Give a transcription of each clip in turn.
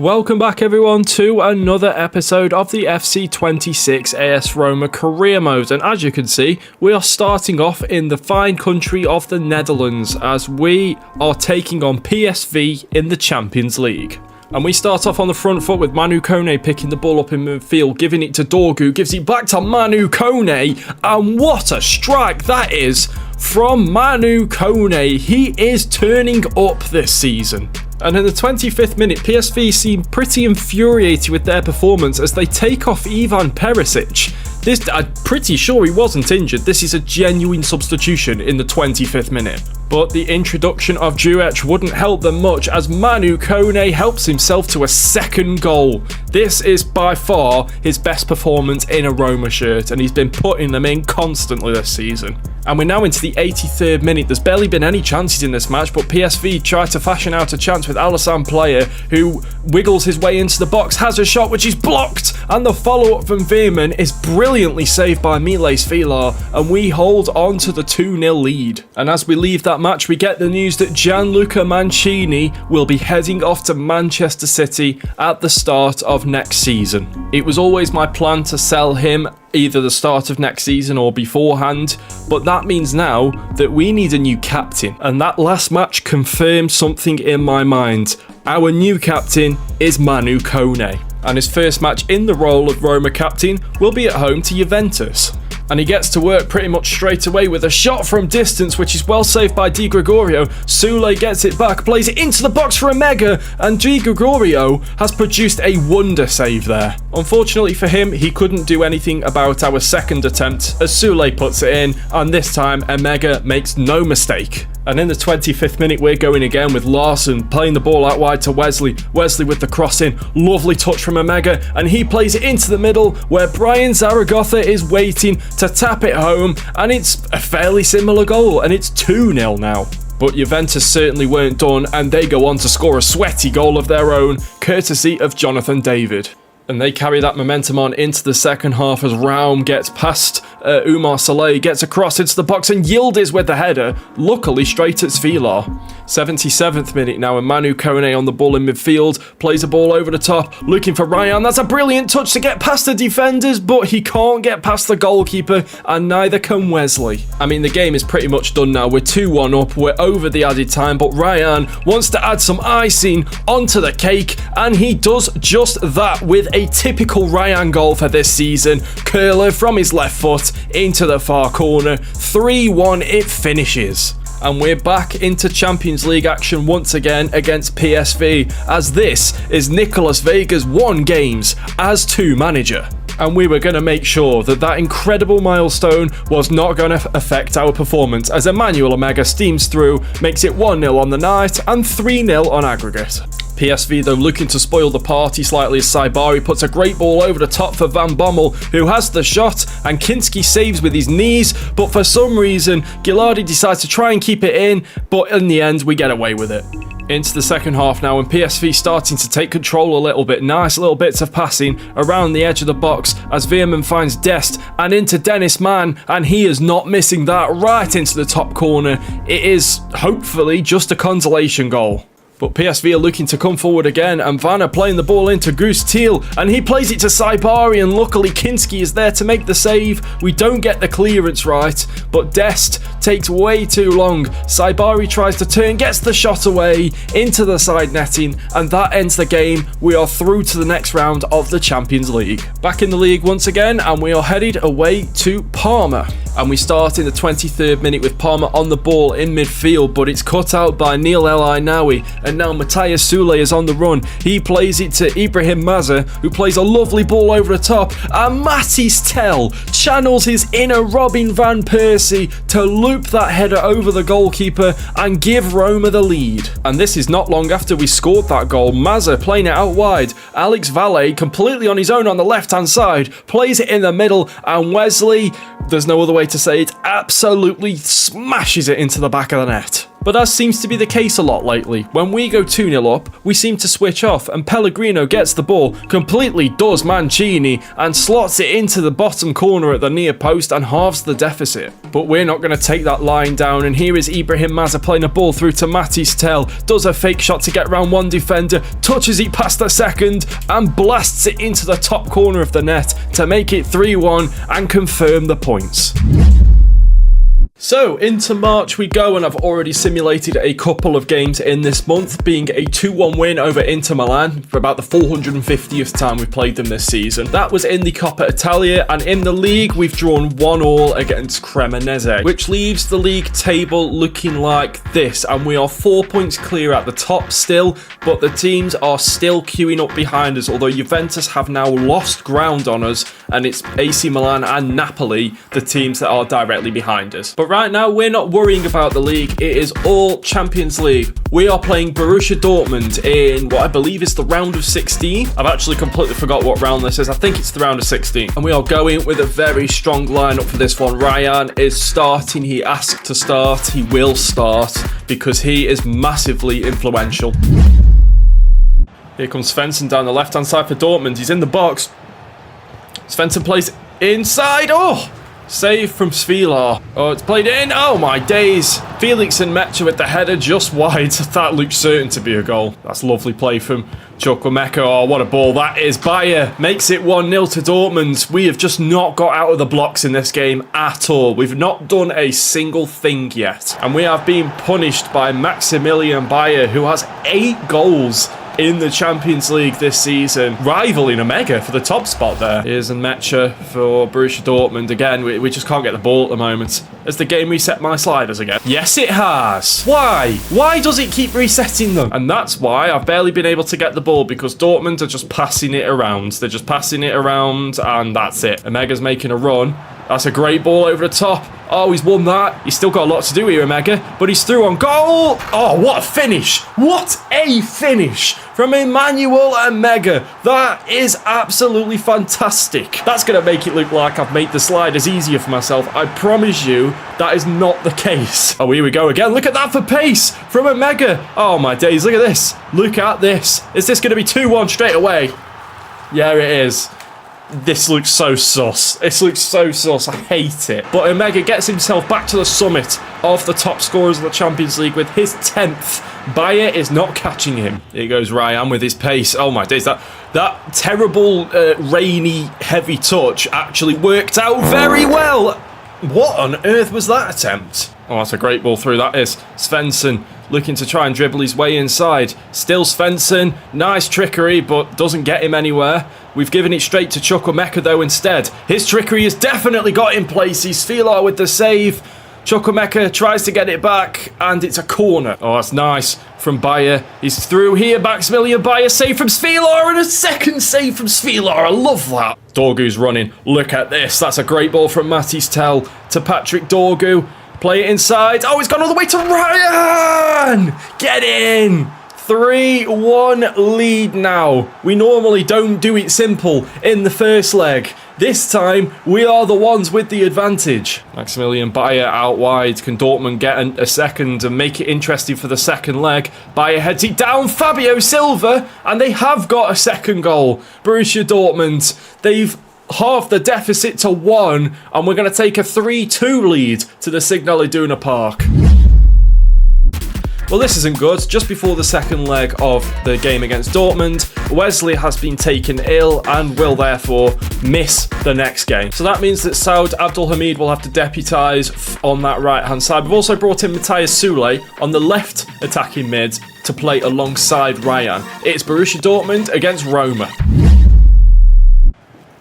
Welcome back everyone to another episode of the FC26 AS Roma career mode, and as you can see we are starting off in the fine country of the Netherlands as we are taking on PSV in the Champions League. And we start off on the front foot with Manu Kone picking the ball up in midfield, giving it to Dorgu, gives it back to Manu Kone, and what a strike that is from Manu Kone. He is turning up this season. And in the 25th minute, PSV seem pretty infuriated with their performance as they take off Ivan Perisic. I'm pretty sure he wasn't injured. This is a genuine substitution in the 25th minute. But the introduction of Juech wouldn't help them much as Manu Kone helps himself to a second goal. This is by far his best performance in a Roma shirt, and he's been putting them in constantly this season. And we're now into the 83rd minute. There's barely been any chances in this match, but PSV try to fashion out a chance with Alassane Player, who wiggles his way into the box, has a shot which is blocked, and the follow-up from Veerman is brilliantly saved by Miles Vilar, and we hold on to the 2-0 lead. And as we leave that match, we get the news that Gianluca Mancini will be heading off to Manchester City at the start of next season. It was always my plan to sell him either the start of next season or beforehand, but that means now that we need a new captain, and that last match confirmed something in my mind. Our new captain is Manu Kone, and his first match in the role of Roma captain will be at home to Juventus. And he gets to work pretty much straight away with a shot from distance, which is well saved by Di Gregorio. Sule gets it back, plays it into the box for a mega, and Di Gregorio has produced a wonder save there. Unfortunately for him, he couldn't do anything about our second attempt as Sule puts it in, and this time Emega makes no mistake. And in the 25th minute, we're going again with Larson playing the ball out wide to Wesley. Wesley with the cross in. Lovely touch from Emega, and he plays it into the middle where Brian Zaragoza is waiting to tap it home, and it's a fairly similar goal, and it's 2-0 now. But Juventus certainly weren't done, and they go on to score a sweaty goal of their own, courtesy of Jonathan David. And they carry that momentum on into the second half as Raum gets past Umar Saleh, gets across into the box, and Yildiz with the header, luckily straight at Vilar. 77th minute now, and Manu Kone on the ball in midfield, plays a ball over the top, looking for Ryan. That's a brilliant touch to get past the defenders, but he can't get past the goalkeeper, and neither can Wesley. I mean, the game is pretty much done now. We're 2-1 up, we're over the added time, but Ryan wants to add some icing onto the cake, and he does just that with a typical Ryan goal for this season. Curler from his left foot into the far corner. 3-1 it finishes. And we're back into Champions League action once again against PSV, as this is Nicolas Vega's 1 games as 2 manager. And we were going to make sure that that incredible milestone was not going to affect our performance, as Emmanuel Emega steams through, makes it 1-0 on the night and 3-0 on aggregate. PSV though looking to spoil the party slightly as Saibari puts a great ball over the top for Van Bommel, who has the shot, and Kinski saves with his knees, but for some reason Gilardi decides to try and keep it in, but in the end we get away with it. Into the second half now, and PSV starting to take control a little bit. Nice little bits of passing around the edge of the box as Veerman finds Dest and into Dennis Mann, and he is not missing that right into the top corner. It is hopefully just a consolation goal. But PSV are looking to come forward again, and Vanna playing the ball into Goose Thiel, and he plays it to Saibari, and luckily Kinski is there to make the save. We don't get the clearance right, but Dest takes way too long. Saibari tries to turn, gets the shot away into the side netting, and that ends the game. We are through to the next round of the Champions League. Back in the league once again, and we are headed away to Parma. And we start in the 23rd minute with Parma on the ball in midfield, but it's cut out by Neil El Ainawi, and now Matthias Sule is on the run. He plays it to Ibrahim Maza, who plays a lovely ball over the top, and Mattis Tell channels his inner Robin van Persie to loop that header over the goalkeeper and give Roma the lead. And this is not long after we scored that goal. Maza playing it out wide, Alex Valle completely on his own on the left hand side, plays it in the middle, and Wesley There's no other way to say it. Absolutely smashes it into the back of the net. But as seems to be the case a lot lately, when we go 2-0 up, we seem to switch off, and Pellegrino gets the ball, completely does Mancini, and slots it into the bottom corner at the near post and halves the deficit. But we're not going to take that line down, and here is Ibrahim Maza playing a ball through to Matis Tel, does a fake shot to get round one defender, touches it past the second, and blasts it into the top corner of the net to make it 3-1 and confirm the points. So, into March we go, and I've already simulated a couple of games in this month, being a 2-1 win over Inter Milan for about the 450th time we've played them this season. That was in the Coppa Italia, and in the league we've drawn 1-1 against Cremonese, which leaves the league table looking like this, and we are 4 points clear at the top still, but the teams are still queuing up behind us, although Juventus have now lost ground on us, and it's AC Milan and Napoli, the teams that are directly behind us. But right now, we're not worrying about the league. It is all Champions League. We are playing Borussia Dortmund in what I believe is the round of 16. I've actually completely forgot what round this is. I think it's the round of 16. And we are going with a very strong lineup for this one. Ryan is starting. He asked to start. He will start because he is massively influential. Here comes Svensson down the left-hand side for Dortmund. He's in the box. Svensson plays inside. Oh! Save from Svilar. Oh, it's played in. Oh, my days. Felix and Mecha with the header just wide. That looked certain to be a goal. That's lovely play from Chukwuemeka. Oh, what a ball that is. Bayer makes it 1-0 to Dortmund. We have just not got out of the blocks in this game at all. We've not done a single thing yet. And we have been punished by Maximilian Bayer, who has 8 goals in the Champions League this season, rivaling Omega for the top spot there. Here's a Mecha for Borussia Dortmund. Again, we just can't get the ball at the moment. Has the game reset my sliders again? Yes, it has. Why? Why does it keep resetting them? And that's why I've barely been able to get the ball, because Dortmund are just passing it around. They're just passing it around, and that's it. Omega's making a run. That's a great ball over the top. Oh, he's won that. He's still got a lot to do here, Omega, but he's through on goal. Oh, what a finish. What a finish from Emmanuel Omega. That is absolutely fantastic. That's going to make it look like I've made the sliders easier for myself. I promise you that is not the case. Oh, here we go again. Look at that for pace from Omega. Oh, my days. Look at this. Look at this. Is this going to be 2-1 straight away? Yeah, it is. This looks so sus. This looks so sus. I hate it. But Omega gets himself back to the summit of the top scorers of the Champions League with his 10th. Bayer is not catching him. Here goes Ryan with his pace. Oh my days. That terrible, rainy, heavy touch actually worked out very well. What on earth was that attempt? Oh, that's a great ball through. That is Svensson looking to try and dribble his way inside. Still Svensson. Nice trickery, but doesn't get him anywhere. We've given it straight to Chukwuemeka, though, instead. His trickery has definitely got in place. He's Svilar with the save. Chukwuemeka tries to get it back, and it's a corner. Oh, that's nice from Bayer. He's through here. Maximilian Bayer, save from Svilar, and a second save from Svilar. I love that. Dorgu's running. Look at this. That's a great ball from Matis Tel to Patrick Dorgu. Play it inside. Oh, it's gone all the way to Ryan! Get in! 3-1 lead now. We normally don't do it simple in the first leg. This time, we are the ones with the advantage. Maximilian Bayer out wide. Can Dortmund get a second and make it interesting for the second leg? Bayer heads it down. Fabio Silva. And they have got a second goal. Borussia Dortmund. They've halved the deficit to 1. And we're going to take a 3-2 lead to the Signal Iduna Park. Well, this isn't good. Just before the second leg of the game against Dortmund, Wesley has been taken ill and will therefore miss the next game. So that means that Saud Abdulhamid will have to deputise on that right-hand side. We've also brought in Matthias Sule on the left attacking mid to play alongside Ryan. It's Borussia Dortmund against Roma.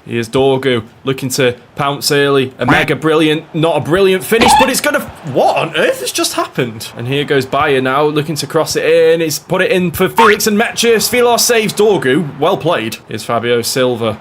Here's Dorgu looking to pounce early. Omega brilliant. Not a brilliant finish, but it's going to... What on earth has just happened? And here goes Bayer now looking to cross it in. He's put it in for Felix and Mecha. Svilar saves Dorgu. Well played. Here's Fabio Silva.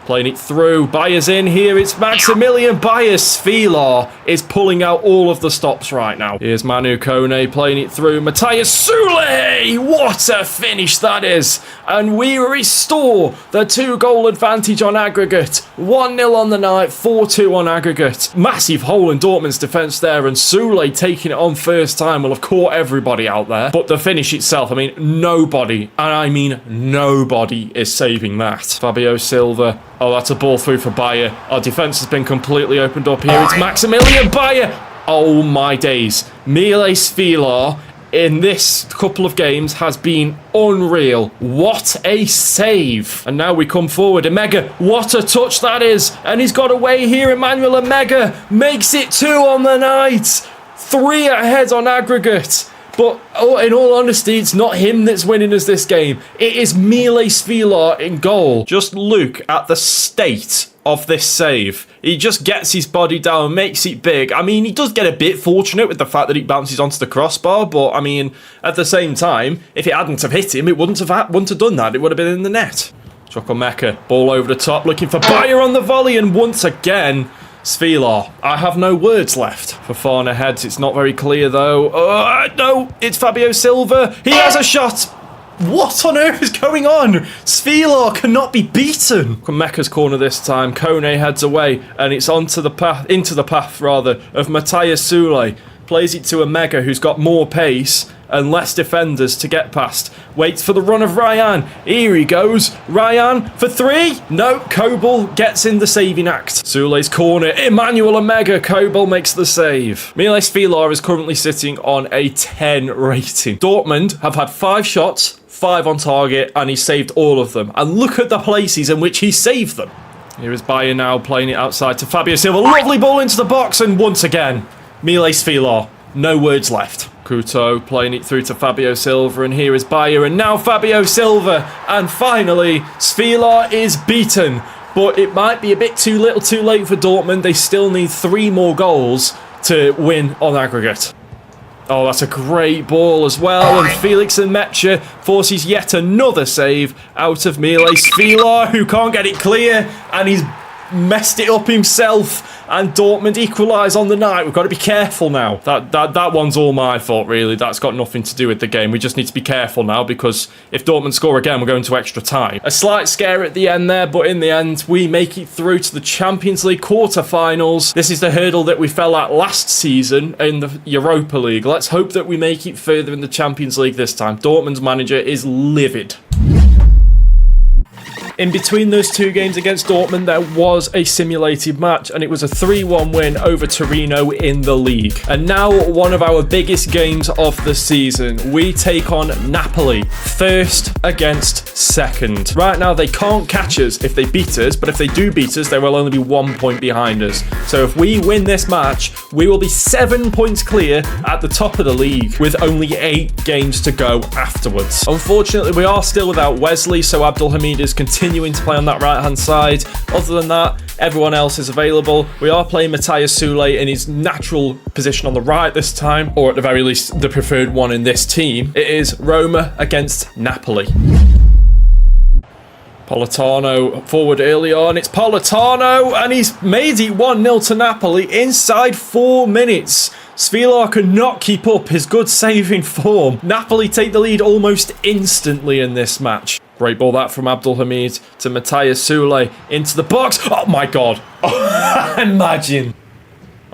Playing it through. Bayer's in here. It's Maximilian Bayer. Svilar is pulling out all of the stops right now. Here's Manu Kone playing it through. Matthias Sule. What a finish that is. And we restore the 2-goal advantage on aggregate. 1-0 on the night, 4-2 on aggregate. Massive hole in Dortmund's defence there, and Sule taking it on first time will have caught everybody out there. But the finish itself, I mean, nobody, and I mean nobody, is saving that. Fabio Silva. Oh, that's a ball through for Bayer. Our defence has been completely opened up here. It's Maximilian Bayer. Oh my days. Mile Svilar in this couple of games has been unreal. What a save. And now we come forward. Emega, what a touch that is. And he's got away here. Emmanuel Emega makes it 2 on the night. 3 ahead on aggregate. But in all honesty, it's not him that's winning us this game. It is Mile Svilar in goal. Just look at the state of this save. He just gets his body down, makes it big. I mean, he does get a bit fortunate with the fact that he bounces onto the crossbar, but I mean, at the same time, if it hadn't have hit him, it wouldn't have done that. It would have been in the net. Chukwuemeka, ball over the top, looking for Bayer on the volley, and once again, Svilar. I have no words left. Fofana heads, it's not very clear though. No, it's Fabio Silva. He has a shot. What on earth is going on? Svilar cannot be beaten. Mecca's corner this time. Kone heads away, and it's into the path of Matthias Sule. Plays it to Emega, who's got more pace and less defenders to get past. Waits for the run of Ryan. Here he goes. Ryan for 3. No, Kobel gets in the saving act. Sule's corner. Emmanuel Emega. Kobel makes the save. Mile Svilar is currently sitting on a 10 rating. Dortmund have had 5 shots, 5 on target, and he saved all of them. And look at the places in which he saved them. Here is Bayer now playing it outside to Fabio Silva. Lovely ball into the box, and once again, Mile Svilar. No words left. Couto playing it through to Fabio Silva, and here is Bayer, and now Fabio Silva, and finally Svilar is beaten, but it might be a bit too little too late for Dortmund. They still need 3 more goals to win on aggregate. Oh, that's a great ball as well, and Felix Nmecha forces yet another save out of Mile Svilar, who can't get it clear, and he's messed it up himself. And Dortmund equalise on the night. We've got to be careful now. That one's all my fault, really. That's got nothing to do with the game. We just need to be careful now, because if Dortmund score again, we're going to extra time. A slight scare at the end there, but in the end, we make it through to the Champions League quarter-finals. This is the hurdle that we fell at last season in the Europa League. Let's hope that we make it further in the Champions League this time. Dortmund's manager is livid. In between those 2 games against Dortmund, there was a simulated match, and it was a 3-1 win over Torino in the league. And now, one of our biggest games of the season. We take on Napoli, first against second. Right now, they can't catch us if they beat us, but if they do beat us, they will only be 1 point behind us. So if we win this match, we will be 7 points clear at the top of the league, with only 8 games to go afterwards. Unfortunately, we are still without Wesley, so Abdulhamid is continuing to play on that right hand side. Other than that, everyone else is available. We are playing Matthias Sule in his natural position on the right this time, or at the very least the preferred one in this team. It is Roma against Napoli. Politano forward early on. It's Politano, and he's made it 1-0 to Napoli inside 4 minutes. Svilar cannot keep up his good saving form. Napoli take the lead almost instantly in this match. Great ball that from Abdulhamid to Matthias Sule into the box. Oh my god. Imagine.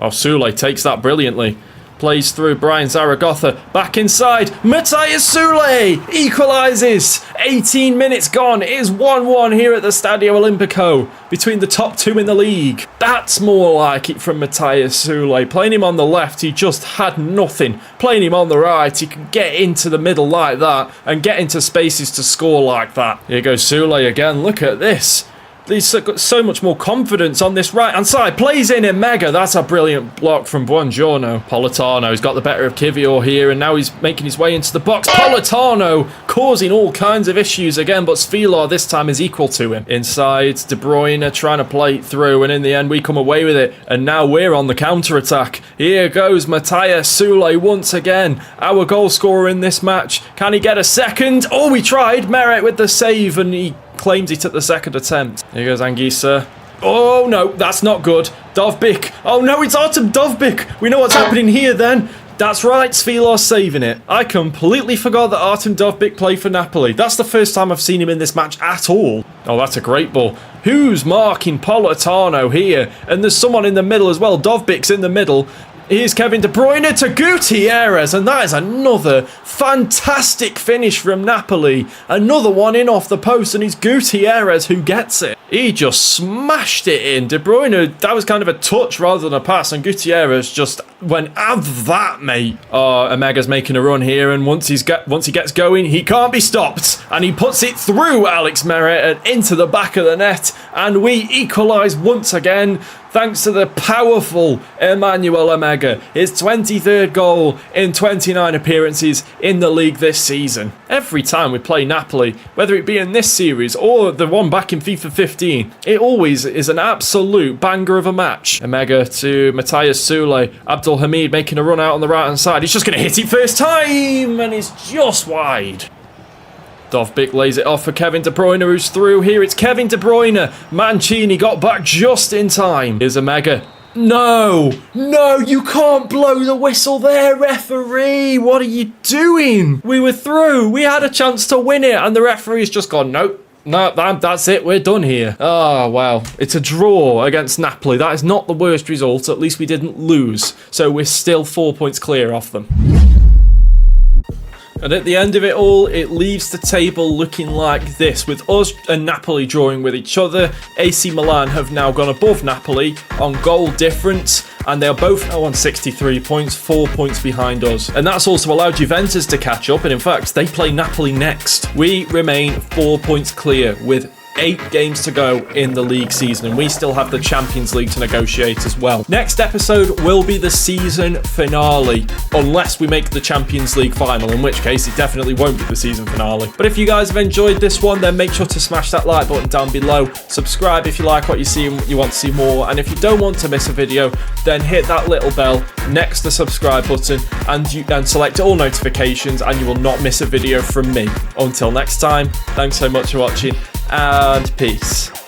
Oh, Sule takes that brilliantly. Plays through Brian Zaragoza. Back inside. Matthias Sule equalises. 18 minutes gone. It is 1-1 here at the Stadio Olimpico between the top 2 in the league. That's more like it from Matthias Sule. Playing him on the left, he just had nothing. Playing him on the right, he could get into the middle like that and get into spaces to score like that. Here goes Sule again. Look at this. He's got so much more confidence on this right-hand side. Plays in Emega. That's a brilliant block from Buongiorno. Politano's got the better of Kivior here, and now he's making his way into the box. Politano causing all kinds of issues again, but Svilar this time is equal to him. Inside, De Bruyne trying to play it through, and in the end we come away with it. And now we're on the counter-attack. Here goes Matthias Sule once again. Our goal scorer in this match. Can he get a second? Oh, we tried. Meret with the save, and he claims it at the second attempt. Here goes Anguissa. Oh no, that's not good. Dovbyk. Oh no, it's Artem Dovbyk. We know what's happening here then. That's right, Svilar's saving it. I completely forgot that Artem Dovbyk played for Napoli. That's the first time I've seen him in this match at all. Oh, that's a great ball. Who's marking Politano here? And there's someone in the middle as well. Dovbyk's in the middle. Here's Kevin De Bruyne to Gutierrez, and that is another fantastic finish from Napoli. Another one in off the post, and it's Gutierrez who gets it. He just smashed it in. De Bruyne, that was kind of a touch rather than a pass, and Gutierrez just went, have that, mate. Oh, Omega's making a run here, and once he gets going, he can't be stopped. And he puts it through Alex Meret and into the back of the net, and we equalise once again. Thanks to the powerful Emmanuel Omega, his 23rd goal in 29 appearances in the league this season. Every time we play Napoli, whether it be in this series or the one back in FIFA 15, it always is an absolute banger of a match. Omega to Matthias Sule, Abdul Hamid making a run out on the right hand side. He's just going to hit it first time, and it's just wide. Dovbyk lays it off for Kevin De Bruyne, who's through. Here it's Kevin De Bruyne. Mancini got back just in time. Here's Omega. No, you can't blow the whistle there, referee. What are you doing? We were through. We had a chance to win it, and the referee's just gone, nope. No, that's it. We're done here. Oh, wow. It's a draw against Napoli. That is not the worst result. At least we didn't lose. So we're still 4 points clear off them. And at the end of it all, it leaves the table looking like this, with us and Napoli drawing with each other. AC Milan have now gone above Napoli on goal difference, and they are both now on 63 points, 4 points behind us. And that's also allowed Juventus to catch up, and in fact, they play Napoli next. We remain 4 points clear with 8 games to go in the league season, and we still have the Champions League to negotiate as well. Next episode will be the season finale, unless we make the Champions League final, in which case it definitely won't be the season finale. But if you guys have enjoyed this one, then make sure to smash that like button down below. Subscribe if you like what you see and you want to see more, and if you don't want to miss a video, then hit that little bell next to the subscribe button and select all notifications, and you will not miss a video from me. Until next time, thanks so much for watching, and peace.